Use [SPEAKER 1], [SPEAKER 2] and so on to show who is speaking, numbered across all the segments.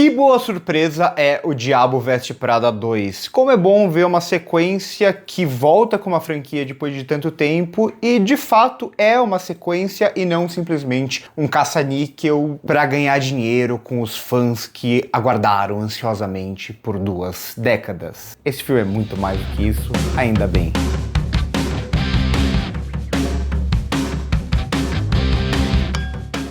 [SPEAKER 1] Que boa surpresa é O Diabo Veste Prada 2. Como é bom ver uma sequência que volta com uma franquia depois de tanto tempo e, de fato, é uma sequência e não simplesmente um caça-níquel para ganhar dinheiro com os fãs que aguardaram ansiosamente por 2 décadas. Esse filme é muito mais do que isso, ainda bem.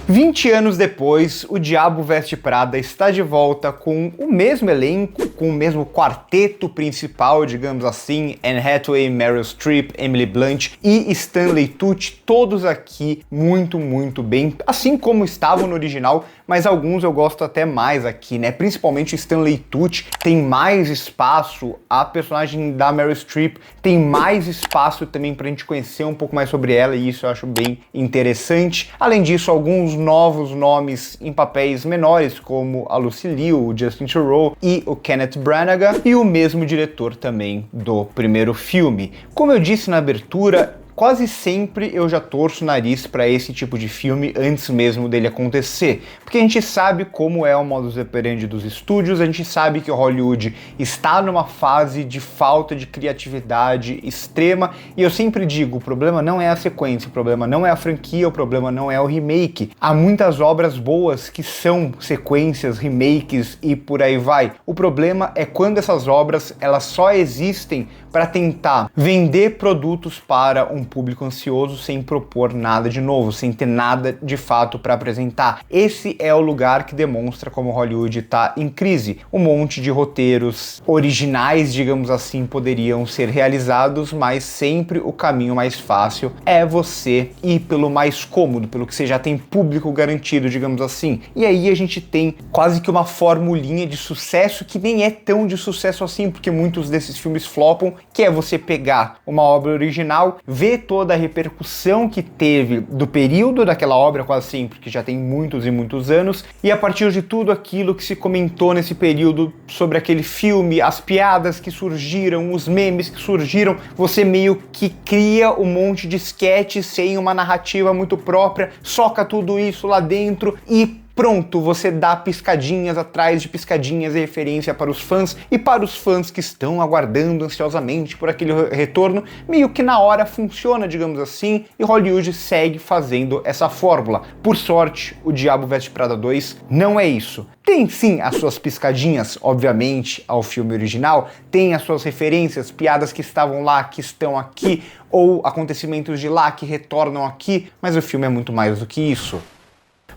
[SPEAKER 1] "20 anos depois, O Diabo Veste Prada está de volta com o mesmo elenco, com o mesmo quarteto principal, digamos assim, Anne Hathaway, Meryl Streep, Emily Blunt e Stanley Tucci, todos aqui muito bem, assim como estavam no original, mas alguns eu gosto até mais aqui, né? Principalmente Stanley Tucci tem mais espaço, a personagem da Meryl Streep tem mais espaço também pra gente conhecer um pouco mais sobre ela, e isso eu acho bem interessante. Além disso, alguns novos nomes em papéis menores, como a Lucy Liu, o Justin Theroux e o Kenneth Branagh, e o mesmo diretor também do primeiro filme. Como eu disse na abertura, quase sempre eu já torço o nariz para esse tipo de filme antes mesmo dele acontecer, porque a gente sabe como é o modus operandi dos estúdios, a gente sabe que Hollywood está numa fase de falta de criatividade extrema, e eu sempre digo, o problema não é a sequência, o problema não é a franquia, o problema não é o remake. Há muitas obras boas que são sequências, remakes e por aí vai. O problema é quando essas obras elas só existem para tentar vender produtos para um público ansioso sem propor nada de novo, sem ter nada de fato para apresentar. Esse é o lugar que demonstra como Hollywood está em crise. Um monte de roteiros originais, digamos assim, poderiam ser realizados, mas sempre o caminho mais fácil é você ir pelo mais cômodo, pelo que você já tem público garantido, digamos assim. E aí a gente tem quase que uma formulinha de sucesso que nem é tão de sucesso assim, porque muitos desses filmes flopam, que é você pegar uma obra original, ver toda a repercussão que teve do período daquela obra, quase sempre, que já tem muitos e muitos anos, e a partir de tudo aquilo que se comentou nesse período sobre aquele filme, as piadas que surgiram, os memes que surgiram, você meio que cria um monte de sketches sem uma narrativa muito própria, soca tudo isso lá dentro e pronto, você dá piscadinhas atrás de piscadinhas e referência para os fãs, e para os fãs que estão aguardando ansiosamente por aquele retorno, meio que na hora funciona, digamos assim, e Hollywood segue fazendo essa fórmula. Por sorte, O Diabo Veste Prada 2 não é isso. Tem sim as suas piscadinhas, obviamente, ao filme original, tem as suas referências, piadas que estavam lá, que estão aqui, ou acontecimentos de lá que retornam aqui, mas o filme é muito mais do que isso.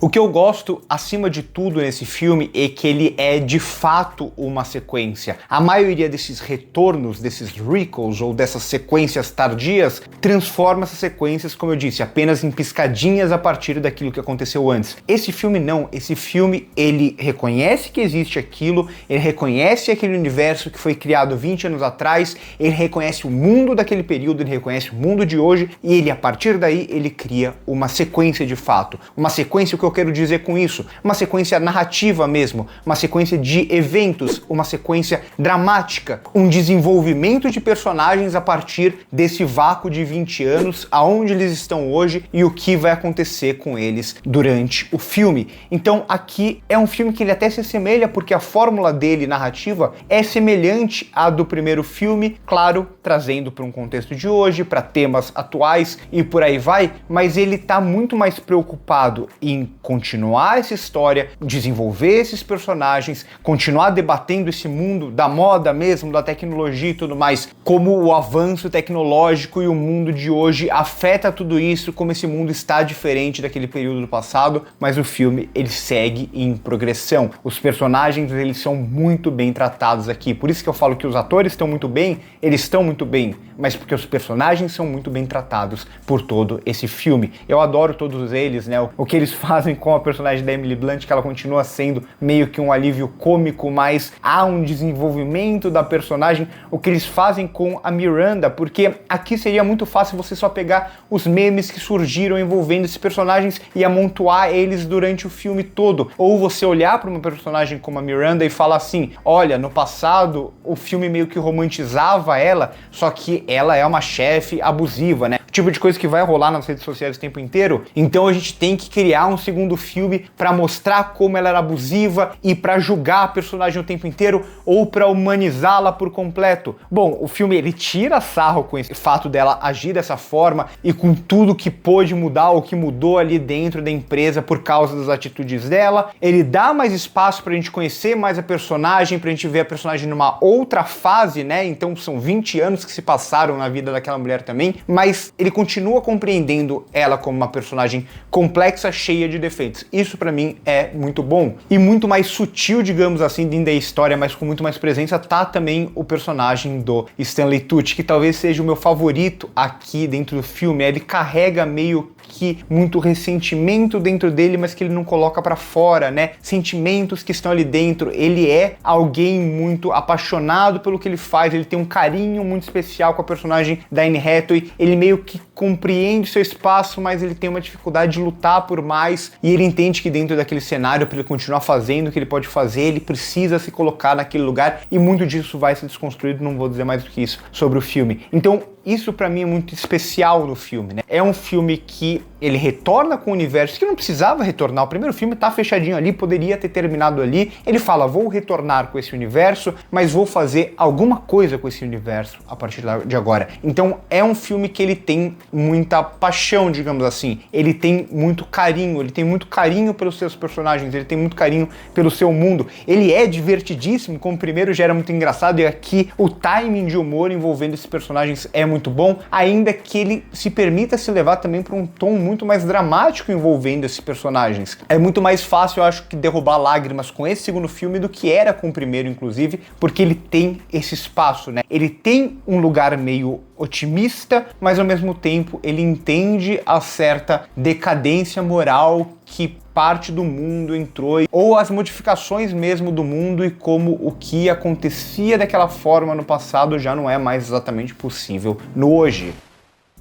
[SPEAKER 1] O que eu gosto, acima de tudo, nesse filme é que ele é, de fato, uma sequência. A maioria desses retornos, desses recalls ou dessas sequências tardias, transforma essas sequências, como eu disse, apenas em piscadinhas a partir daquilo que aconteceu antes. Esse filme não. Esse filme, ele reconhece que existe aquilo, ele reconhece aquele universo que foi criado 20 anos atrás, ele reconhece o mundo daquele período, ele reconhece o mundo de hoje, e ele, a partir daí, ele cria uma sequência de fato. Uma sequência, o que eu quero dizer com isso? Uma sequência narrativa mesmo, uma sequência de eventos, uma sequência dramática, um desenvolvimento de personagens a partir desse vácuo de 20 anos, aonde eles estão hoje e o que vai acontecer com eles durante o filme. Então aqui é um filme que ele até se assemelha, porque a fórmula dele narrativa é semelhante à do primeiro filme, claro, trazendo para um contexto de hoje, para temas atuais e por aí vai, mas ele está muito mais preocupado em continuar essa história, desenvolver esses personagens, continuar debatendo esse mundo da moda mesmo, da tecnologia e tudo mais, como o avanço tecnológico e o mundo de hoje afeta tudo isso, como esse mundo está diferente daquele período do passado, mas o filme ele segue em progressão. Os personagens eles são muito bem tratados aqui, por isso que eu falo que os atores estão muito bem, eles estão muito bem, mas porque os personagens são muito bem tratados por todo esse filme. Eu adoro todos eles, né? O que eles fazem com a personagem da Emily Blunt, que ela continua sendo meio que um alívio cômico, mas há um desenvolvimento da personagem, o que eles fazem com a Miranda, porque aqui seria muito fácil você só pegar os memes que surgiram envolvendo esses personagens e amontoar eles durante o filme todo, ou você olhar para uma personagem como a Miranda e falar assim, olha, no passado o filme meio que romantizava ela, só que ela é uma chefe abusiva, né? O tipo de coisa que vai rolar nas redes sociais o tempo inteiro, então a gente tem que criar um segundo segundo filme para mostrar como ela era abusiva e para julgar a personagem o tempo inteiro ou para humanizá-la por completo. Bom, o filme ele tira sarro com esse fato dela agir dessa forma e com tudo que pôde mudar ou que mudou ali dentro da empresa por causa das atitudes dela. Ele dá mais espaço pra gente conhecer mais a personagem, pra gente ver a personagem numa outra fase, né? Então são 20 anos que se passaram na vida daquela mulher também, mas ele continua compreendendo ela como uma personagem complexa, cheia de defeitos. Isso pra mim é muito bom. E muito mais sutil, digamos assim, dentro da história, mas com muito mais presença, tá também o personagem do Stanley Tucci, que talvez seja o meu favorito aqui dentro do filme. Ele carrega meio que muito ressentimento dentro dele, mas que ele não coloca pra fora, né? Sentimentos que estão ali dentro. Ele é alguém muito apaixonado pelo que ele faz, ele tem um carinho muito especial com a personagem da Anne Hathaway, ele meio que compreende seu espaço, mas ele tem uma dificuldade de lutar por mais, e ele entende que dentro daquele cenário, para ele continuar fazendo o que ele pode fazer, ele precisa se colocar naquele lugar, e muito disso vai ser desconstruído, não vou dizer mais do que isso sobre o filme. Então, isso pra mim é muito especial no filme, né? É um filme que ele retorna com o universo que não precisava retornar. O primeiro filme tá fechadinho ali, poderia ter terminado ali. Ele fala, vou retornar com esse universo, mas vou fazer alguma coisa com esse universo a partir de agora. Então é um filme que ele tem muita paixão, digamos assim. Ele tem muito carinho pelos seus personagens, ele tem muito carinho pelo seu mundo. Ele é divertidíssimo, como o primeiro já era muito engraçado, e aqui o timing de humor envolvendo esses personagens é muito bom, ainda que ele se permita se levar também para um tom muito mais dramático envolvendo esses personagens. É muito mais fácil, eu acho, que derrubar lágrimas com esse segundo filme do que era com o primeiro, inclusive, porque ele tem esse espaço, né? Ele tem um lugar meio otimista, mas ao mesmo tempo ele entende a certa decadência moral que parte do mundo entrou, ou as modificações mesmo do mundo, e como o que acontecia daquela forma no passado já não é mais exatamente possível no hoje.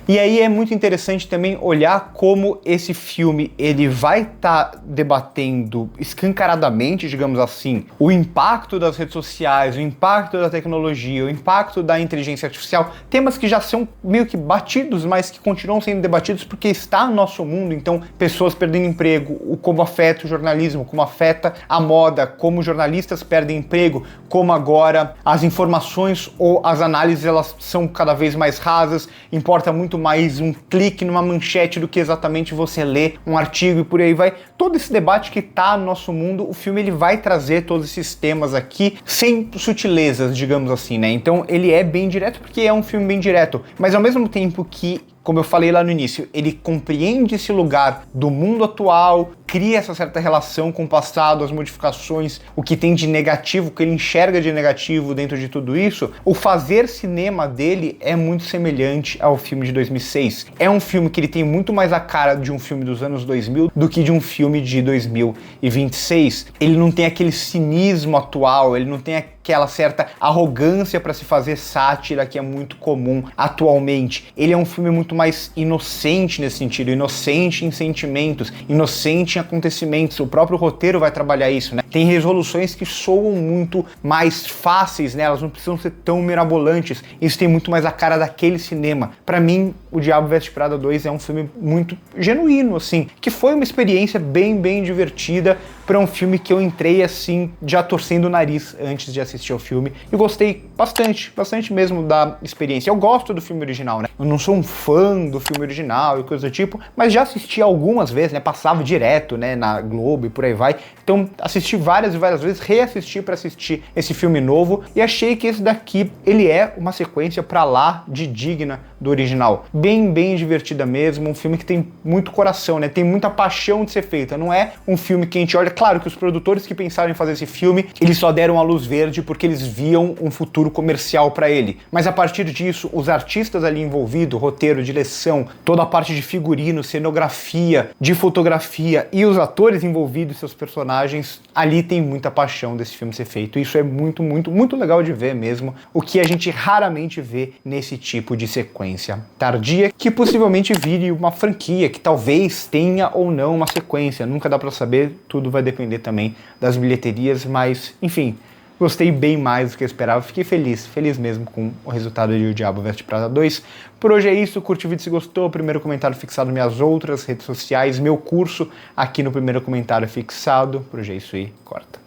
[SPEAKER 1] E aí é muito interessante também olhar como esse filme ele vai estar debatendo escancaradamente, digamos assim, o impacto das redes sociais, o impacto da tecnologia, o impacto da inteligência artificial, temas que já são meio que batidos, mas que continuam sendo debatidos porque está no nosso mundo. Então, pessoas perdendo emprego, o como afeta o jornalismo, como afeta a moda, como jornalistas perdem emprego, como agora as informações ou as análises elas são cada vez mais rasas, importa muito mais um clique numa manchete do que exatamente você ler um artigo e por aí vai. Todo esse debate que tá no nosso mundo, o filme ele vai trazer todos esses temas aqui sem sutilezas, digamos assim, né? Então ele é bem direto porque é um filme bem direto, mas ao mesmo tempo que, como eu falei lá no início, ele compreende esse lugar do mundo atual, cria essa certa relação com o passado, as modificações, o que tem de negativo, o que ele enxerga de negativo dentro de tudo isso. O fazer cinema dele é muito semelhante ao filme de 2006. É um filme que ele tem muito mais a cara de um filme dos anos 2000 do que de um filme de 2026. Ele não tem aquele cinismo atual, ele não tem aquela certa arrogância para se fazer sátira que é muito comum atualmente. Ele é um filme muito mais inocente nesse sentido, inocente em sentimentos, inocente em acontecimentos. O próprio roteiro vai trabalhar isso, né? Tem resoluções que soam muito mais fáceis, né? Elas não precisam ser tão mirabolantes. Isso tem muito mais a cara daquele cinema. Para mim, O Diabo Veste Prada 2 é um filme muito genuíno, assim, que foi uma experiência bem divertida para um filme que eu entrei assim, já torcendo o nariz antes de assistir ao filme, e gostei bastante mesmo da experiência. Eu gosto do filme original, né? Eu não sou um fã do filme original e coisa do tipo, mas já assisti algumas vezes, né? Passava direto, né, na Globo e por aí vai. Então assisti várias vezes, reassisti para assistir esse filme novo e achei que esse daqui, ele é uma sequência pra lá de digna do original. Bem divertida mesmo, um filme que tem muito coração, né? Tem muita paixão de ser feita. Não é um filme que a gente olha, claro que os produtores que pensaram em fazer esse filme, eles só deram a luz verde porque eles viam um futuro comercial para ele. Mas a partir disso, os artistas ali envolvidos, roteiro, direção, toda a parte de figurino, cenografia, de fotografia e os atores envolvidos, seus personagens, ali tem muita paixão desse filme ser feito. Isso é muito legal de ver mesmo, o que a gente raramente vê nesse tipo de sequência tardia, que possivelmente vire uma franquia, que talvez tenha ou não uma sequência, nunca dá pra saber, tudo vai depender também das bilheterias, mas enfim, Gostei bem mais do que eu esperava, fiquei feliz mesmo com o resultado de O Diabo Veste Prada 2. Por hoje é isso, curte o vídeo se gostou, primeiro comentário fixado nas minhas outras redes sociais, meu curso aqui no primeiro comentário fixado. Por hoje é isso aí, corta.